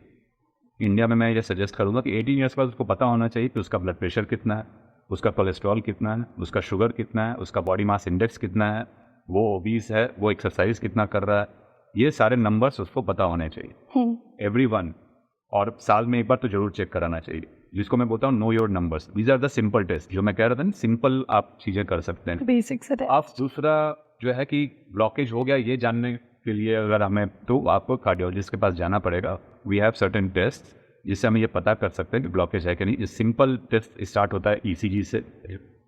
इंडिया में मैं ये सजेस्ट करूँगा कि 18 ईयर्स के बाद उसको पता होना चाहिए कि उसका ब्लड प्रेशर कितना है, उसका कोलेस्ट्रॉल कितना है, उसका शुगर कितना है, उसका बॉडी मास इंडेक्स कितना है, वो ओबीस है, वो एक्सरसाइज कितना कर रहा है, ये सारे नंबर्स उसको पता होने चाहिए, एवरीवन। और साल में एक बार तो जरूर चेक कराना चाहिए, जिसको मैं बोलता हूँ know your numbers. These are the simple test, जो मैं कह रहा था ना, सिंपल आप चीज़ें कर सकते हैं, बेसिक्स है। आप दूसरा जो है कि ब्लॉकेज हो गया ये जानने के लिए अगर हमें, तो आपको कार्डियोलॉजिस्ट के पास जाना पड़ेगा। वी हैव सर्टेन टेस्ट जिससे हम ये पता कर सकते हैं कि ब्लॉकेज है कि नहीं। सिंपल टेस्ट स्टार्ट होता है ईसीजी से,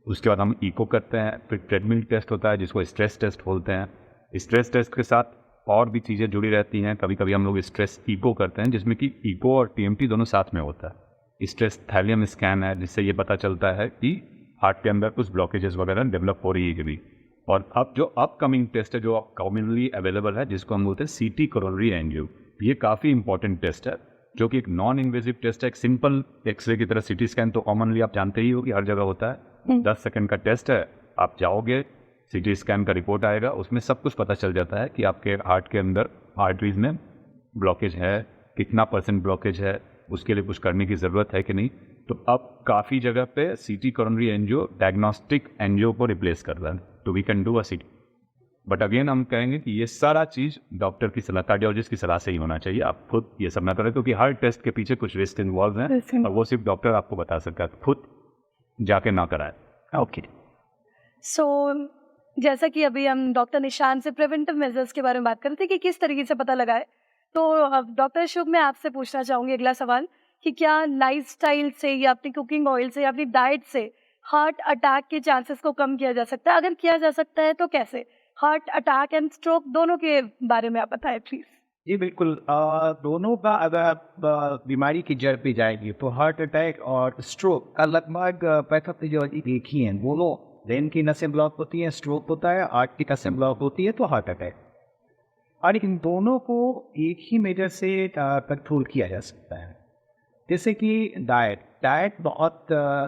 उसके बाद हम इको करते हैं, फिर ट्रेडमिल टेस्ट होता है जिसको स्ट्रेस टेस्ट बोलते हैं। स्ट्रेस टेस्ट के साथ और भी चीज़ें जुड़ी रहती हैं, कभी कभी हम लोग स्ट्रेस इको करते हैं, जिसमें कि इको और टीएमटी दोनों साथ में होता है। स्ट्रेस थैलियम स्कैन है, जिससे ये पता चलता है कि हार्ट के अंदर कुछ ब्लॉकेजेस वगैरह डेवलप हो रही है कि नहीं। और अब जो अपकमिंग टेस्ट है, जो कॉमनली अवेलेबल है, जिसको हम बोलते हैं सीटी कोरोनरी एंजियो, ये काफ़ी इंपॉर्टेंट टेस्ट है, जो कि एक नॉन इन्वेजिव टेस्ट है। एक सिंपल एक्सरे की तरह सीटी स्कैन तो कॉमनली आप जानते ही हो कि हर जगह होता है। 10 सेकंड का टेस्ट है, आप जाओगे, सीटी स्कैन का रिपोर्ट आएगा, उसमें सब कुछ पता चल जाता है कि आपके हार्ट के अंदर आर्टरीज में ब्लॉकेज है, कितना % ब्लॉकेज है, उसके लिए कुछ करने की ज़रूरत है कि नहीं। तो अब काफ़ी जगह पे CT coronary angio diagnostic angio को रिप्लेस कर रहा है, तो वी कैन डू अ सीटी। बट अगेन हम कहेंगे कि ये सारा चीज़ डॉक्टर की सलाह, कार्डियोलॉजिस्ट की सलाह से ही होना चाहिए। आप खुद ये सब ना करें, क्योंकि हर टेस्ट के पीछे कुछ रिस्क इन्वॉल्व हैं, और वो सिर्फ डॉक्टर आपको बता सकता है, खुद जाके ना कराए। ओके। सो जैसा कि अभी हम डॉक्टर निशांत से प्रिवेंटिव मेजर्स के बारे में बात कर रहे थे कि किस तरीके से पता लगाए, तो अब डॉक्टर अशोक, मैं आपसे पूछना चाहूँगी अगला सवाल कि क्या लाइफस्टाइल से या अपनी कुकिंग ऑयल से या अपनी डाइट से हार्ट अटैक के चांसेस को कम किया जा सकता है? अगर किया जा सकता है तो कैसे? हार्ट अटैक एंड स्ट्रोक दोनों के बारे में आप बताएं प्लीज। जी बिल्कुल, दोनों का अगर आप बीमारी की जड़ पे जाएंगे तो हार्ट अटैक और स्ट्रोक का लगभग पैथोफिजियोलॉजी एक ही है। दोनों ब्रेन की नसें ब्लॉक होती हैं, स्ट्रोक होता है, हार्ट की नसें ब्लॉक होती है तो हार्ट अटैक। और इन दोनों को एक ही मेजर से कंट्रोल किया जा सकता है, जैसे कि डाइट। डाइट बहुत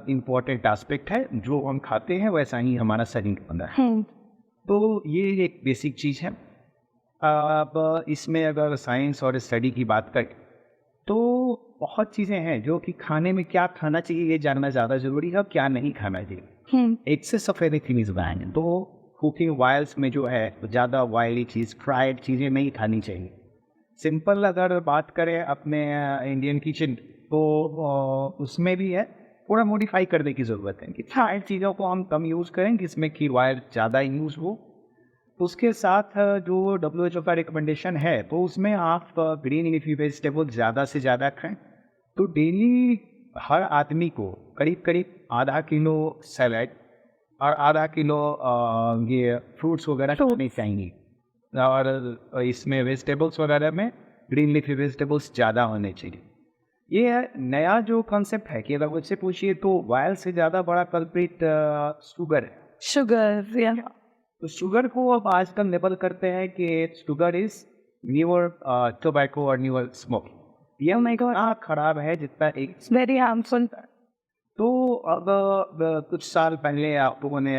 इम्पोर्टेंट एस्पेक्ट है, जो हम खाते हैं वैसा ही हमारा शरीर बना है। तो ये एक बेसिक चीज़ है। अब इसमें अगर साइंस और स्टडी की बात करें तो बहुत चीज़ें हैं जो कि खाने में क्या खाना चाहिए ये जानना ज़्यादा ज़रूरी है और क्या नहीं खाना चाहिए। Excess of anything is bad. तो कुकिंग वायल्स में जो है ज़्यादा ऑयली चीज़, फ्राइड चीज़ें नहीं खानी चाहिए। सिंपल अगर बात करें अपने इंडियन किचन तो उसमें भी है, थोड़ा मॉडिफाई करने की ज़रूरत है कि फ्राइड चीज़ों को हम कम यूज़ करें जिसमें कि ऑयल ज़्यादा यूज़ हो। उसके साथ जो WHO का रिकमेंडेशन है तो उसमें आप ग्रीन लीफी वेजिटेबल ज़्यादा से ज़्यादा खाएं। तो डेली हर आदमी को करीब करीब आधा किलो सैलड और आधा किलो ये फ्रूट्स वगैरह खाने चाहिए। और इसमें वेजिटेबल्स वगैरह में ग्रीन लीफी वेजिटेबल्स ज़्यादा होने चाहिए। ये है नया जो कॉन्सेप्ट है कि अगर मुझसे पूछिए तो वायल से ज़्यादा बड़ा कल्प्रिट शुगर है। शुगर या तो शुगर को अब आजकल लेबल करते हैं कि शुगर इज न्यूअर टोबैको और न्यूअर स्मोक। ये नहीं कहा खराब है जितना एक। Very harmful. तो अब कुछ साल पहले आप लोगों ने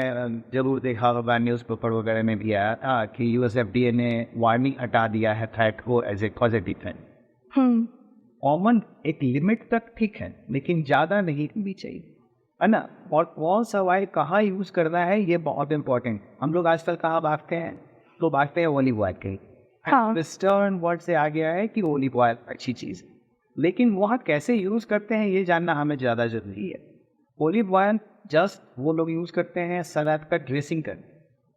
जरूर देखा होगा, न्यूज़पेपर वगैरह में भी आया था कि USFDA ने वार्निंग हटा दिया है फैट को एज ए पॉजिटिव है। कॉमन एक लिमिट तक ठीक है लेकिन ज़्यादा नहीं भी चाहिए, है ना। और कौन सा ऑयल कहाँ यूज़ करना है ये बहुत इंपॉर्टेंट। हम लोग आजकल कहाँ बांटते हैं तो बांटते हैं ओलिव ऑयल के। हाँ। वेस्टर्न वर्ड से आ गया है कि ओलिव ऑयल अच्छी चीज़, लेकिन वहाँ कैसे यूज़ करते हैं ये जानना हमें ज़्यादा ज़रूरी है। ओलिव ऑयल जस्ट वो लोग यूज़ करते हैं सलाद का ड्रेसिंग करने,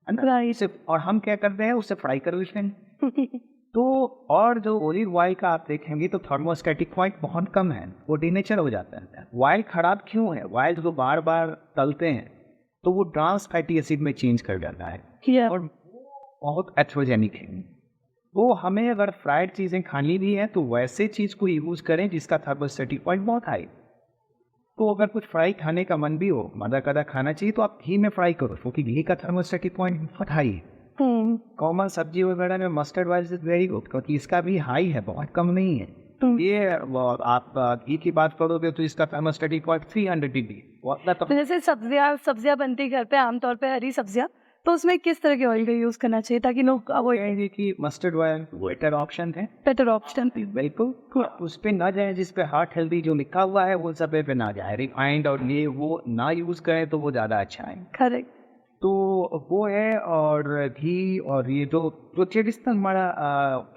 है ना। सिर्फ, और हम क्या करते हैं उसे फ्राई कर लेते हैं। तो और जो ओलिव ऑयल का आप देखेंगे तो थर्मोस्टैटिक पॉइंट बहुत कम है, वो डिनेचर हो जाता है। ऑयल खराब क्यों है? ऑयल जो बार बार तलते हैं तो वो ट्रांस फैटी एसिड में चेंज कर जाता है और बहुत एथ्रोजेनिक है। तो हमें अगर फ्राइड चीज़ें खानी भी है तो वैसे चीज़ को यूज़ करें जिसका थर्मोस्टैटिक पॉइंट बहुत हाई। तो अगर कुछ फ्राई खाने का मन भी हो, मदा कदा खाना चाहिए तो आप घी में फ्राई करो क्योंकि घी का थर्मोस्टैटिक पॉइंट बहुत हाई है। कॉमन सब्जी वगैरह में mustard oil is very good क्योंकि इसका भी हाई है, बहुत कम नहीं है। ये आप घी की बात करोगे तो इसका थर्मोस्टैटिक पॉइंट 300 डिग्री। तो जैसे सब्जियां बनती घर पे आमतौर पे हरी सब्जियां, तो उसमें किस तरह के ऑयल का यूज करना चाहिए ताकि लोग वो कहेंगे कि मस्टर्ड ऑयल बेटर ऑप्शन है। बेटर ऑप्शन बिल्कुल, उस पर ना जाए जिस पे हार्ट हेल्दी जो लिखा हुआ है वो सब पे ना जाए। रिफाइंड और ये वो ना यूज करें तो वो ज़्यादा अच्छा है। करेक्ट। तो वो है। और घी और ये जो ट्रेडिशनल हमारा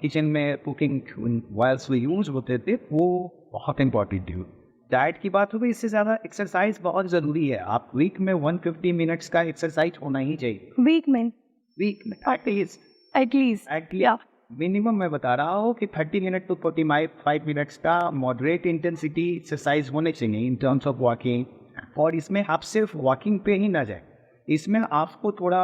किचन में कुकिंग ऑयल्स में यूज होते थे वो बहुत इंपॉर्टेंट है। डाइट की बात हो गई, इससे ज़्यादा एक्सरसाइज बहुत ज़रूरी है। आप वीक में 150 मिनट्स का एक्सरसाइज होना ही चाहिए। वीक में एटलीस्ट मिनिमम मैं बता रहा हूँ कि 30 मिनट टू 45 मिनट्स का मॉडरेट इंटेंसिटी एक्सरसाइज होने चाहिए इन टर्म्स ऑफ वॉकिंग। और इसमें आप सिर्फ वॉकिंग पे ही ना जाए, इसमें आपको थोड़ा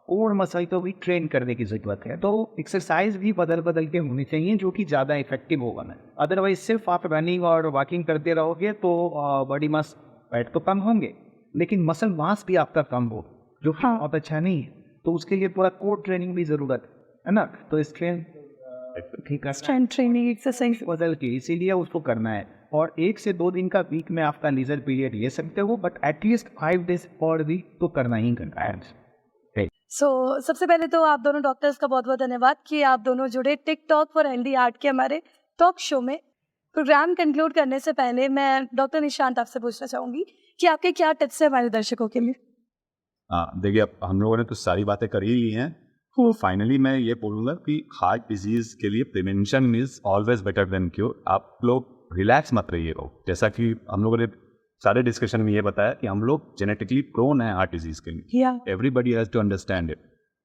कोर मसल को भी ट्रेन करने की ज़रूरत है। तो एक्सरसाइज भी बदल के होनी चाहिए जो कि ज़्यादा इफेक्टिव होगा ना। अदरवाइज सिर्फ आप रनिंग और वॉकिंग करते रहोगे तो बॉडी मास फैट तो कम होंगे लेकिन मसल मास भी आपका कम हो, जो कि बहुत अच्छा नहीं है। तो उसके लिए पूरा कोर ट्रेनिंग भी ज़रूरत है ना। तो स्ट्रेंथ ट्रेनिंग एक्सरसाइज बदल के इसीलिए उसको करना है। और 1 से 2 दिन का वीक में आपका लीजर पीरियड ले सकते हो, but at least 5 days per week तो करना ही करना है। सबसे पहले तो आप दोनों डॉक्टर्स का बहुत बहुत धन्यवाद कि आप दोनों जुड़े टिकटॉक फॉर हेल्दी हार्ट के हमारे टॉक शो में। प्रोग्राम कंक्लूड करने से पहले मैं डॉक्टर निशांत आपसे पूछना चाहूँगी कि आपके क्या टिप्स हैं हमारे दर्शकों के लिए। देखिए, अब हम लोगों ने तो सारी बातें कर ही ली हैं। फाइनली मैं ये बोलूँगा कि हार्ट डिजीज़ के लिए prevention is always better than cure. आप लोग रिलैक्स मत रहिएगा। जैसा कि हम लोगों ने सारे डिस्कशन में ये बताया कि हम लोग जेनेटिकली प्रोन है हार्ट डिजीज़ के लिए। Everybody has to understand it.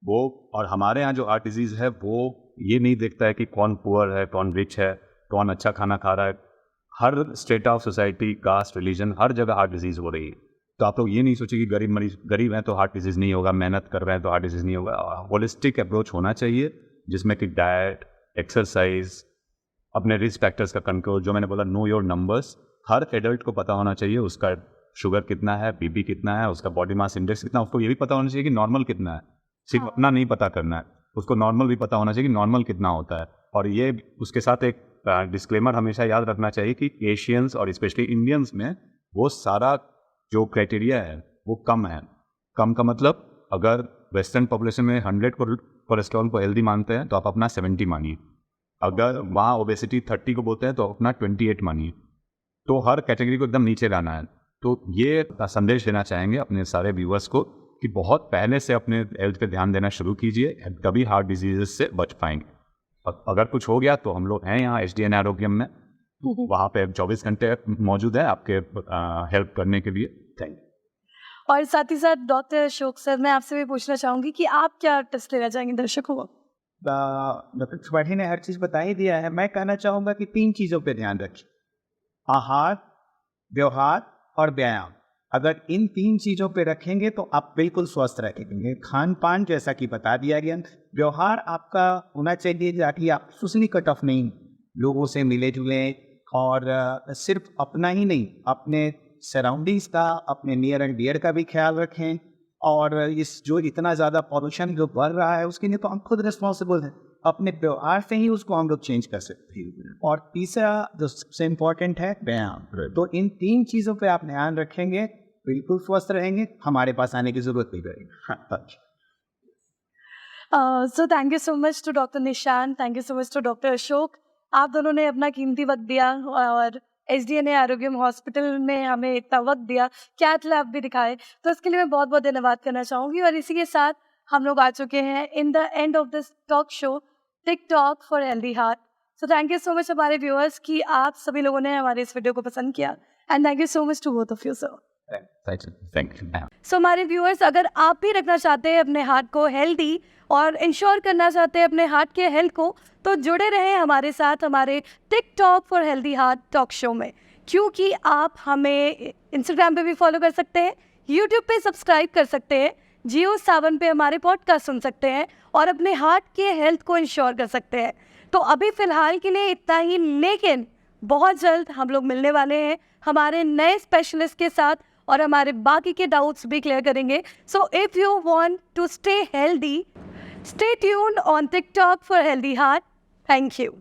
वो और हमारे यहाँ जो हार्ट डिजीज़ है वो ये नहीं देखता है कि कौन पुअर है, कौन रिच है, कौन अच्छा खाना खा रहा है। हर state of society, caste, religion, हर जगह हार्ट डिजीज़ हो रही है। तो आप लोग ये नहीं सोचिए कि गरीब हैं तो हार्ट डिजीज़ नहीं होगा, मेहनत कर रहे हैं तो हार्ट डिजीज़ नहीं होगा। होलिस्टिक अप्रोच होना चाहिए जिसमें कि डाइट, एक्सरसाइज, अपने रिस्क फैक्टर्स का कंट्रोल, जो मैंने बोला no your numbers, her adult को पता होना चाहिए उसका शुगर कितना है, बीपी कितना है, उसका बॉडी मास इंडेक्स कितना, उसको ये भी पता होना चाहिए कि नॉर्मल कितना है। सिर्फ हाँ। अपना नहीं पता करना है, उसको नॉर्मल भी पता होना चाहिए कि नॉर्मल कितना होता है। और ये उसके साथ एक डिस्क्लेमर हमेशा याद रखना चाहिए कि एशियंस और स्पेशली इंडियंस में वो सारा जो क्राइटेरिया है वो कम है। कम का मतलब अगर वेस्टर्न पॉपुलेशन में 100 कोलेस्ट्रॉल को हेल्दी मानते हैं तो आप अपना 70 मानिए, अगर वहाँ ओबेसिटी 30 को बोलते हैं तो अपना 28 मानिए। तो हर कैटेगरी को एकदम नीचे लाना है। तो ये संदेश देना चाहेंगे अपने सारे व्यूअर्स को कि बहुत पहले से अपने हेल्थ पे ध्यान देना शुरू कीजिए, तभी हार्ट डिजीजेस से बच पाएंगे। और अगर कुछ हो गया तो हम लोग हैं यहाँ SDN आरोग्यम में, वहाँ पे 24 घंटे मौजूद है आपके हेल्प करने के लिए। Thank you. और साथ ही साथ डॉक्टर अशोक सर, मैं आपसे भी पूछना चाहूंगी कि आप क्या टिप्स देना चाहेंगे दर्शकों को? डॉक्टर त्रिपाठी ने हर चीज़ बता ही दिया है। मैं कहना चाहूँगा कि 3 चीज़ों पे ध्यान रखिए, आहार, व्यवहार और व्यायाम। अगर इन 3 चीज़ों पे रखेंगे तो आप बिल्कुल स्वस्थ रहेंगे। खान पान जैसा कि बता दिया गया, व्यवहार आपका होना चाहिए ताकि आप सोशली कट ऑफ नहीं, लोगों से मिले जुलें, और सिर्फ अपना ही नहीं, अपने सराउंडिंग्स का, अपने नियर एंड डियर का भी ख्याल रखें। और इस जो इतना ज़्यादा पॉल्यूशन जो बढ़ रहा है उसके लिए तो हम खुद रिस्पॉन्सिबल हैं, अपने व्यवहार से ही उसको हम लोग चेंज कर सकते हैं। और तीसरा जो सबसे इम्पोर्टेंट है व्यायाम। तो इन 3 चीज़ों पे आप ध्यान रखेंगे, बिल्कुल स्वस्थ रहेंगे, हमारे पास आने की जरूरत नहीं पड़ेगी। So thank you so much to doctor Nishan, thank you so much to doctor Ashok. आप दोनों ने अपना कीमती वक्त दिया और SDNA आरोग्यम हॉस्पिटल में हमें इतना वक्त दिया, कैथ लैब भी दिखाए, तो इसके लिए मैं बहुत बहुत धन्यवाद करना चाहूँगी। और इसी के साथ हम लोग आ चुके हैं in the end of this talk show TikTok for healthy heart. So thank you so much हमारे व्यूअर्स कि आप सभी लोगों ने हमारे इस वीडियो को पसंद किया, and thank you so much to both of you sir. Thank you. So हमारे व्यूअर्स, अगर आप भी रखना चाहते हैं अपने हार्ट को हेल्दी और इंश्योर करना चाहते हैं अपने हार्ट के हेल्थ को, तो जुड़े रहें हमारे साथ हमारे TikTok for healthy heart talk show में, क्योंकि आप हमें इंस्टाग्राम पे भी फॉलो कर सकते हैं, यूट्यूब पे सब्सक्राइब कर सकते हैं, जियो सावन पे हमारे पॉडकास्ट सुन सकते हैं और अपने हार्ट के हेल्थ को इंश्योर कर सकते हैं। तो अभी फ़िलहाल के लिए इतना ही, लेकिन बहुत जल्द हम लोग मिलने वाले हैं हमारे नए स्पेशलिस्ट के साथ और हमारे बाकी के डाउट्स भी क्लियर करेंगे। So if you want to stay healthy, stay tuned on TikTok for Healthy Heart. Thank you.